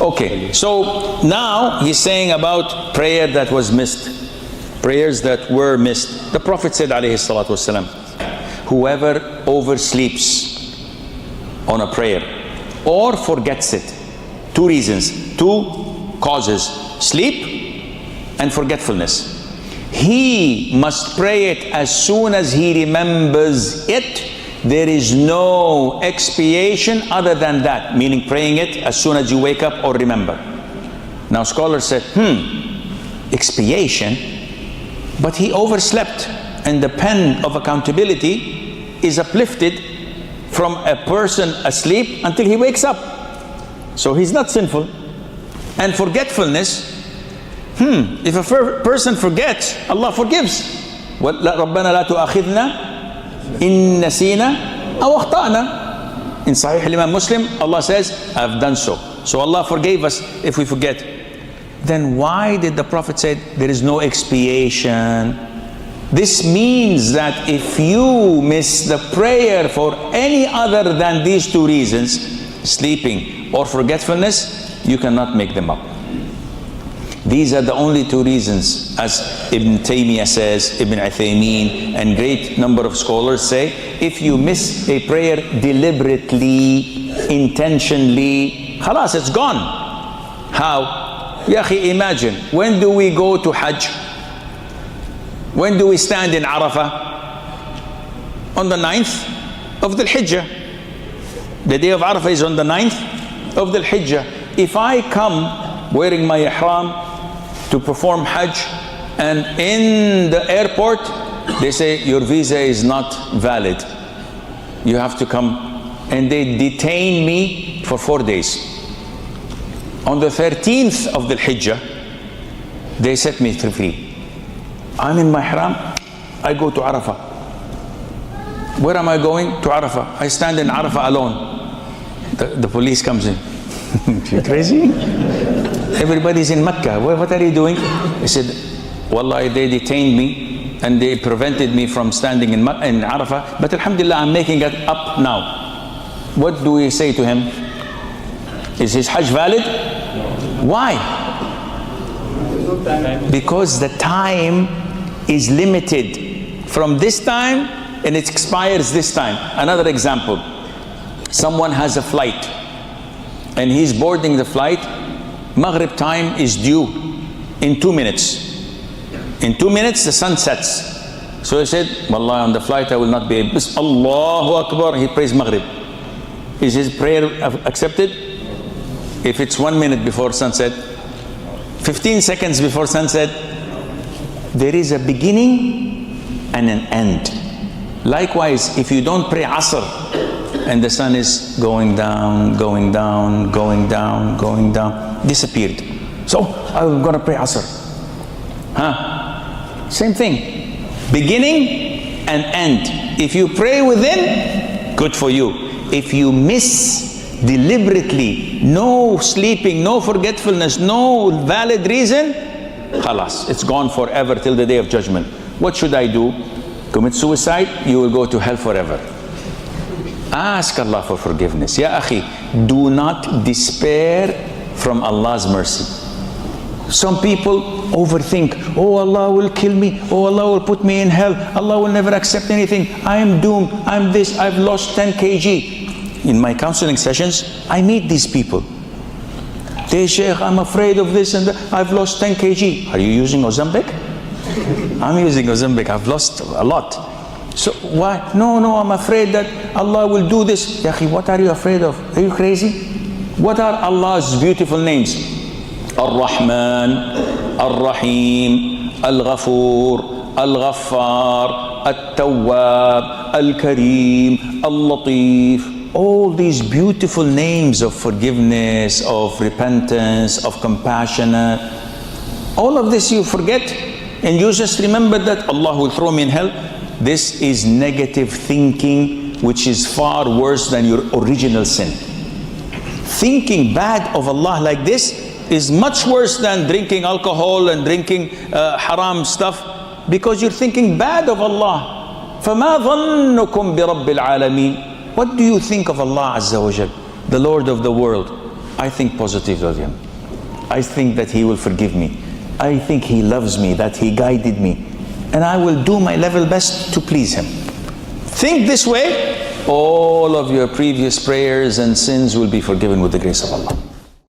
Okay, so now he's saying about prayer that was missed. Prayers that were missed. The Prophet said, alayhi salatu wasalam, whoever oversleeps on a prayer or forgets it, two reasons, two causes, sleep and forgetfulness. He must pray it as soon as he remembers it. There is no expiation other than that, meaning praying it as soon as you wake up or remember. Now scholars said, expiation? But he overslept, and the pen of accountability is uplifted from a person asleep until he wakes up. So he's not sinful. And forgetfulness, if a person forgets, Allah forgives. رَبَّنَا لَا تُؤَخِذْنَا إِن نَسِينَا أَوْ أَخْطَأْنَا. In Sahih Imam Muslim, Allah says, I've done so. So Allah forgave us if we forget. Then why did the Prophet say there is no expiation? This means that if you miss the prayer for any other than these two reasons, sleeping or forgetfulness, you cannot make them up. These are the only two reasons, as Ibn Taymiyyah says, Ibn Uthaymeen, and great number of scholars say, if you miss a prayer deliberately, intentionally, khalas, it's gone. How? Ya akhi, imagine, when do we go to Hajj? When do we stand in Arafah? On the 9th of the Hijjah. The day of Arafah is on the 9th of the Hijjah. If I come wearing my ihram to perform Hajj, and in the airport they say your visa is not valid, you have to come, and they detain me for 4 days. On the 13th of the Hijjah, they set me free. I'm in my ihram, I go to Arafah. Where am I going? To Arafah. I stand in Arafah alone. The police comes in. You crazy? Everybody's in Mecca. What are you doing? I said, Wallah, they detained me and they prevented me from standing in Arafah. But alhamdulillah, I'm making it up now. What do we say to him? Is his Hajj valid? Why? Because the time is limited from this time and it expires this time. Another example, someone has a flight and he's boarding the flight. Maghrib time is due in 2 minutes. In 2 minutes the sun sets. So he said, Wallah, on the flight I will not be able. Allahu Akbar, he prays Maghrib. Is his prayer accepted? If it's 1 minute before sunset, 15 seconds before sunset, there is a beginning and an end. Likewise, if you don't pray Asr and the sun is going down, going down, going down, going down, disappeared. So I'm gonna pray Asr. Same thing. Beginning and end. If you pray within, good for you. If you miss deliberately, no sleeping, no forgetfulness, no valid reason, khalas, it's gone forever till the day of judgment. What should I do? Commit suicide? You will go to hell forever. Ask Allah for forgiveness. Ya akhi, do not despair from Allah's mercy. Some people overthink, oh Allah will kill me, oh Allah will put me in hell, Allah will never accept anything, I am doomed, I'm this, I've lost 10 kg. In my counseling sessions, I meet these people. They say, Sheikh, I'm afraid of this and that. I've lost 10 kg. Are you using Ozempic? I'm using Ozempic. I've lost a lot. So why? No, I'm afraid that Allah will do this. Yahi, what are you afraid of? Are you crazy? What are Allah's beautiful names? Ar-Rahman, Ar-Rahim, Al-Ghafoor, Al-Ghaffar, Al-Tawwab, Al-Kareem, Al-Latif. All these beautiful names of forgiveness, of repentance, of compassion. All of this you forget and you just remember that Allah will throw me in hell. This is negative thinking, which is far worse than your original sin. Thinking bad of Allah like this is much worse than drinking alcohol and drinking haram stuff, because you're thinking bad of Allah. فَمَا ظَنُّكُمْ بِرَبِّ الْعَالَمِينَ. What do you think of Allah Azza wa Jal, the Lord of the world? I think positively of him. I think that he will forgive me. I think he loves me, that he guided me. And I will do my level best to please him. Think this way, all of your previous prayers and sins will be forgiven with the grace of Allah.